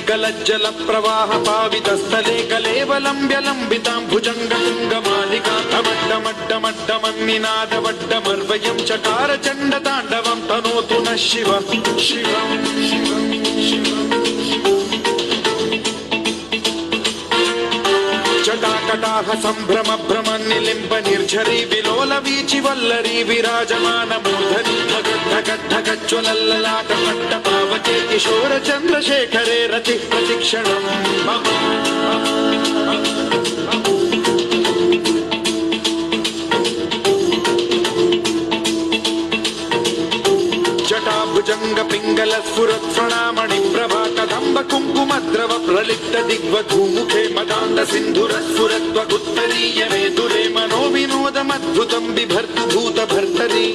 गलज्जल प्रवाह पावितस्थले कलेवलम्ब्यलम्बितां भुजङ्गतुङ्गमालिकामड्डमड्डमड्डमन्निनादवड्डमर्वयं चकार चण्डताण्डवं तनोतु नः शिवः शिवम् जटाकटाह सम्भ्रम भ्रमन्निलिम्ब निर्झरी विलोल वीचि वल्लरी विराजमान मूर्धनि धगद्धगद्धगज्ज्वलल्ललाट पट्टपावके किशोर चन्द्रशेखरे रति प्रतिक्षणम् जटाभुजंग पिंगल स्फुरत्फणामणि प्रभा कदंब कुंकुमद्रव प्रलिप्त दिग्वधूमुखे मदान्ध सिंधुर स्फुरत्वगुत्तरीय मेदुरे मनोविनोदमद्भुतं बिभर्तु भूत भर्तरी।